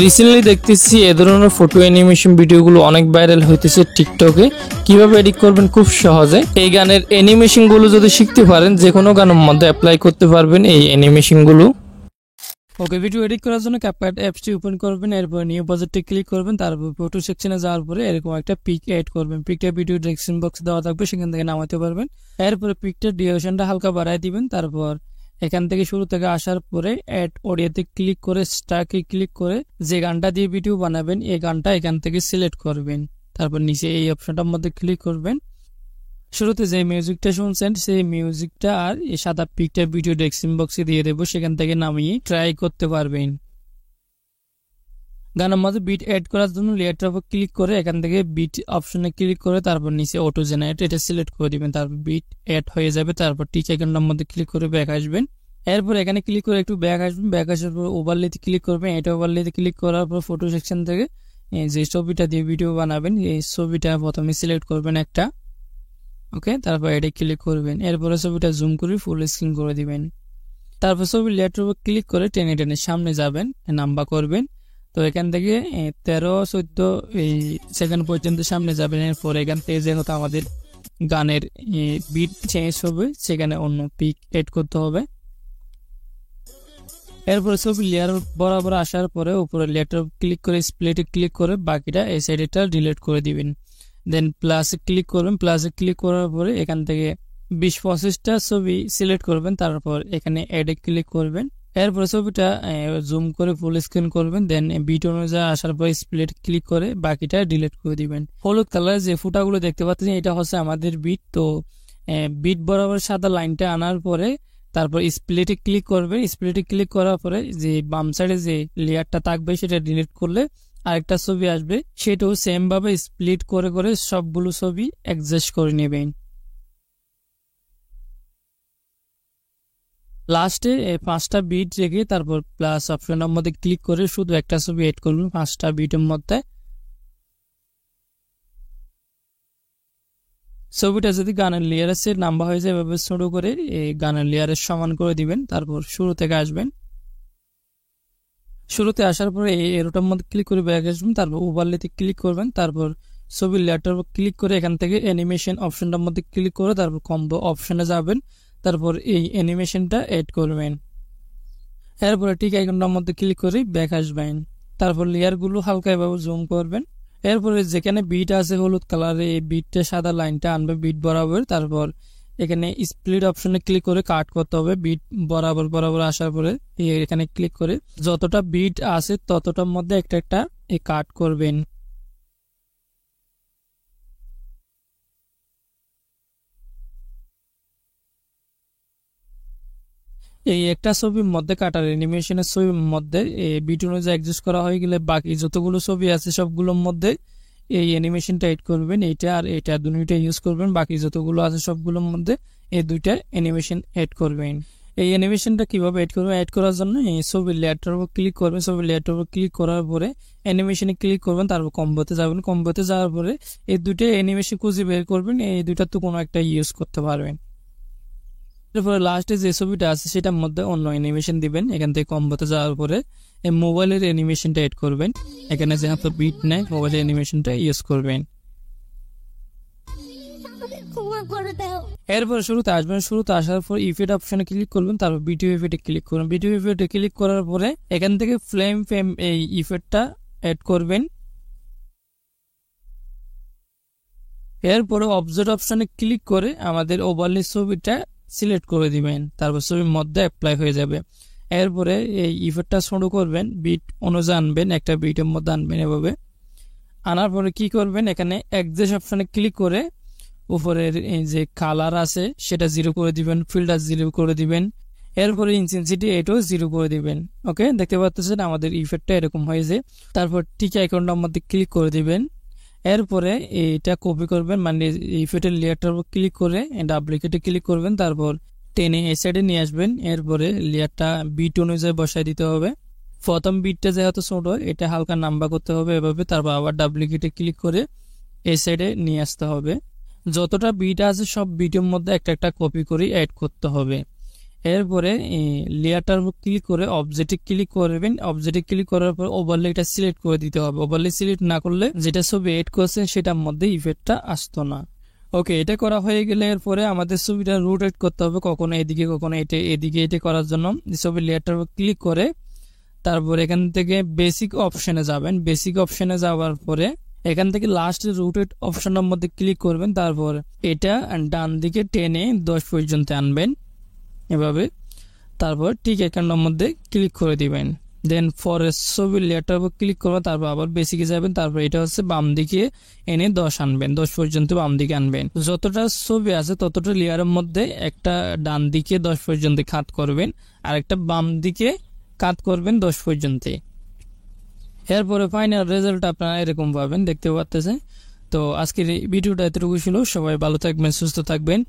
Recently দেখতেছি এ ধরনের photo animation ভিডিওগুলো অনেক ভাইরাল হইতেছে টিকটকে। কিভাবে এডিট করবেন খুব সহজে। এই গানের অ্যানিমেশন গুলো যদি শিখতে পারেন যে কোনো গানের মধ্যে অ্যাপ্লাই করতে পারবেন এই অ্যানিমেশন গুলো। ওকে, ভিডিও এডিট করার জন্য ক্যাপকাট অ্যাপসটি ওপেন করবেন, এরপর নিউ প্রজেক্টে ক্লিক করবেন, তারপর ফটো সেকশনে যাওয়ার পরে এরকম একটা পিক এড করবেন। পিকটা ভিডিও ডেসক্রিপশন বক্সে দেওয়া থাকবে, সেখান থেকে নামাতে পারবেন। এরপরে পিকটার ডিউরেশনটা হালকা বাড়ায় দিবেন। তারপর এখান থেকে শুরু থেকে আসার পরে অ্যাড অডিওতে ক্লিক করে স্টার্কে ক্লিক করে যে গানটা দিয়ে ভিডিও বানাবেন এই গানটা এখান থেকে সিলেক্ট করবেন। তারপর নিচে এই অপশনটার মধ্যে ক্লিক করবেন। শুরুতে যে মিউজিকটা শুনছেন সেই মিউজিকটা আর এই সাদা পিকটা ভিডিও ডেসক্রিপশন বক্সে দিয়ে দেবো, সেখান থেকে নামিয়ে ট্রাই করতে পারবেন। গানের মধ্যে বিট অ্যাড করার জন্য লেয়ারটার উপর ক্লিক করে এখান থেকে বিট অপশনে ক্লিক করে তারপর নিচে অটো জেনারেট এটা সিলেক্ট করে দিবেন। তারপর বিট অ্যাড হয়ে যাবে। তারপর টিক আইকনটার মধ্যে ক্লিক করে ব্যাক আসবেন। এরপর এখানে ক্লিক করে একটু ব্যাক আসবেন। ব্যাক আসার পর ওভারলেতে ক্লিক করবেন। এটা ওভারলেতে ক্লিক করার পর ফটো সেকশন থেকে যে ছবিটা দিয়ে ভিডিও বানাবেন এই ছবিটা প্রথমে সিলেক্ট করবেন একটা। ওকে, তারপর এটা ক্লিক করবেন। এরপরে ছবিটা জুম করে ফুল স্ক্রিন করে দিবেন। তারপর ছবির লেয়ারটার উপর ক্লিক করে টেনে টেনে সামনে যাবেন, নাম্বার করবেন। তো এখান থেকে 13-14 এই সেকেন্ড পর্যন্ত সামনে যাবেন। এরপর এখান থেকে যেহেতু আমাদের গানের বিট চেঞ্জ হবে সেখানে অন্য পিক এড করতে হবে। এরপরে ছবি লেয়ার বরাবর আসার পরে উপরে লেয়ারটা ক্লিক করে স্প্লিটে ক্লিক করে বাকিটা এই সাইডেটা ডিলিট করে দিবেন। দেন প্লাসে ক্লিক করবেন। প্লাসে ক্লিক করার পরে এখান থেকে 20-25টা ছবি সিলেক্ট করবেন। তারপর এখানে অ্যাডে ক্লিক করবেন। এরপরে ছবিটা জুম করে ফুল স্ক্রিন করবেন। দেন বিট অনুযায়ী আসার পর স্প্লিট ক্লিক করে বাকিটা ডিলিট করে দিবেন। হলুদ কালারের যে ফুটাগুলো দেখতে পাচ্ছেন এটা হচ্ছে আমাদের বিট। তো বিট বরাবর সাদা লাইনটা আনার পরে তারপর স্প্লিটে ক্লিক করবেন। স্প্লিটে ক্লিক করার পরে যে বাম সাইডে যে লেয়ারটা থাকবে সেটা ডিলিট করলে আরেকটা ছবি আসবে, সেটাও সেম ভাবে স্প্লিট করে করে সবগুলো ছবি অ্যাডজাস্ট করে নেবেন। লাস্টে 5টা বিট রেখে তারপর প্লাস অপশনের মধ্যে ক্লিক করে শুধু একটা ছবি এড করবেন 5টা বিটের মধ্যে। ছবিটা যদি গানের লেয়ারের সেট নাম্বার হয়ে যায় এভাবে ছোট করে এই গানের লেয়ারের সমান করে দিবেন। তারপর শুরু থেকে আসবেন। শুরুতে আসার পরে এই এরোটার মধ্যে ক্লিক করে ব্যাক আসবেন। তারপর ওভারলেতে ক্লিক করবেন। তারপর ছবির লেয়ারটার উপর ক্লিক করে এখান থেকে অ্যানিমেশন অপশনটার মধ্যে ক্লিক করে তারপর কম্বো অপশনে যাবেন। তারপর এই অ্যানিমেশনটা এড করবেন। এরপরে টিক আইকনটার মধ্যে ক্লিক করে ব্যাক আসবেন। তারপর লেয়ারগুলো হালকা এভাবে জুম করবেন। এরপরে যেখানে বিট আছে হলুদ কালারে এই বিটটা সাদা লাইনটা আনবে বিট বরাবর। তারপর এখানে স্প্লিট অপশনে ক্লিক করে কাট করতে হবে। বিট বরাবর বরাবর আসার পরে এখানে ক্লিক করে যতটা বিট আছে ততটার মধ্যে একটা একটা কাট করবেন। এই একটা ছবির মধ্যে কাটার অ্যানিমেশনের ছবির মধ্যে বিট অনুযায়ী অ্যাডজাস্ট করা হয়ে গেলে বাকি যতগুলো ছবি আছে সবগুলোর মধ্যে এই অ্যানিমেশনটা এড করবেন। এইটা আর এটা দুইটা ইউজ করবেন। বাকি যতগুলো আছে সবগুলোর মধ্যে এই দুইটা অ্যানিমেশন এড করবেন। এই অ্যানিমেশনটা কিভাবে এড করবেন, এড করার জন্য এই ছবির লেয়ারটার উপর ক্লিক করবেন। ছবির লেয়ারটার উপর ক্লিক করার পরে অ্যানিমেশনে ক্লিক করবেন। তারপর কম্বোতে যাবেন। কম্বোতে যাওয়ার পরে এই দুইটা অ্যানিমেশন খুঁজে বের করবেন। এই দুইটার তো কোনো একটা ইউজ করতে পারবেন। এরপরে লাস্টে যে ছবিটা আছে সেটার মধ্যে অন্য অ্যানিমেশন দিবেন। এখান থেকে কম্বোতে যাওয়ার পরে এই মোবাইলের অ্যানিমেশনটা এড করবেন। এখানে যেহেতু বিট নেই মোবাইলের অ্যানিমেশনটা ইউজ করবেন। এরপর শুরুতে আসবেন। শুরুতে আসার পর ইফেক্ট অপশনে ক্লিক করবেন। তারপর ভিডিও ইফেক্টে ক্লিক করবেন। ভিডিও ইফেক্টে ক্লিক করার পরে এখান থেকে ফ্লেম এই ইফেক্টটা এড করবেন। এরপরে অবজেক্ট অপশনে ক্লিক করে আমাদের ওভারলে ছবিটা সিলেক্ট করে দিবেন। তারপর ছবির মধ্যে অ্যাপ্লাই হয়ে যাবে। এরপরে এই ইফেক্টটা শুরু করবেন, বিট অনুযায়ী আনবেন, একটা বিটের মধ্যে আনবেন। এভাবে আনার পরে কি করবেন, এখানে অ্যাডজাস্ট অপশনে ক্লিক করে উপরের যে কালার আছে সেটা 0 করে দিবেন, ফিল্টার 0 করে দিবেন। এরপরে ইনটেনসিটি এটাও 0 করে দিবেন। ওকে, দেখতে পাচ্ছেন আমাদের ইফেক্টটা এরকম হয়েছে। তারপর টিক আইকনটার মধ্যে ক্লিক করে দিবেন। এরপরে এটা কপি করবেন, মানে ইফেক্টের লেয়ারটার উপর ক্লিক করে ডাবলিকেটে ক্লিক করবেন। তারপর টেনে এই সাইডে নিয়ে আসবেন। এরপরে লেয়ারটা বিট অনুযায়ী বসায় দিতে হবে। প্রথম বিটটা যেহেতু ছোট, এটা হালকা নাম্বার করতে হবে এভাবে, তারপর আবার ডুপ্লিকেটে ক্লিক করে এই সাইডে নিয়ে আসতে হবে। যতটা বিট আছে সব বিটের মধ্যে একটা একটা কপি করে অ্যাড করতে হবে। এরপরে লেয়ারটার উপর ক্লিক করে অবজেক্টে ক্লিক করবেন। অবজেক্টে ক্লিক করার পর ওভারলে এটা সিলেক্ট করে দিতে হবে। ওভারলে সিলেক্ট না করলে যেটা ছবি এড করছেন সেটার মধ্যে ইফেক্টটা আসতো না। ওকে, এটা করা হয়ে গেলে এরপরে আমাদের ছবিটা রোটেট করতে হবে, কখনো এদিকে কখনো এদিকে এটা করার জন্য ছবি লেয়ারটার উপর ক্লিক করে তারপর এখান থেকে বেসিক অপশনে যাবেন। বেসিক অপশনে যাওয়ার পরে এখান থেকে লাস্ট রোটেট অপশনের মধ্যে ক্লিক করবেন। তারপর এটা ডান দিকে টেনে 10 পর্যন্ত আনবেন এভাবে। তারপর ঠিক এখানটার মধ্যে ক্লিক করে দিবেন। দেন ফরের ছবির লেয়ারটার উপর ক্লিক করবেন, তারপর আবার বেসিকে যাবেন। তারপর এটা হচ্ছে বাম দিকে এনে 10 আনবেন, 10 পর্যন্ত বাম দিকে আনবেন। যতটা ছবি আছে ততটা লেয়ারের মধ্যে একটা ডান দিকে 10 পর্যন্ত কাট করবেন, আর একটা বাম দিকে কাট করবেন 10 পর্যন্ত। এরপরে ফাইনাল রেজাল্ট আপনারা এরকম পাবেন, দেখতে পাচ্ছেন। তো আজকের এই ভিডিওটা এতটুকু ছিল। সবাই ভালো থাকবেন, সুস্থ থাকবেন।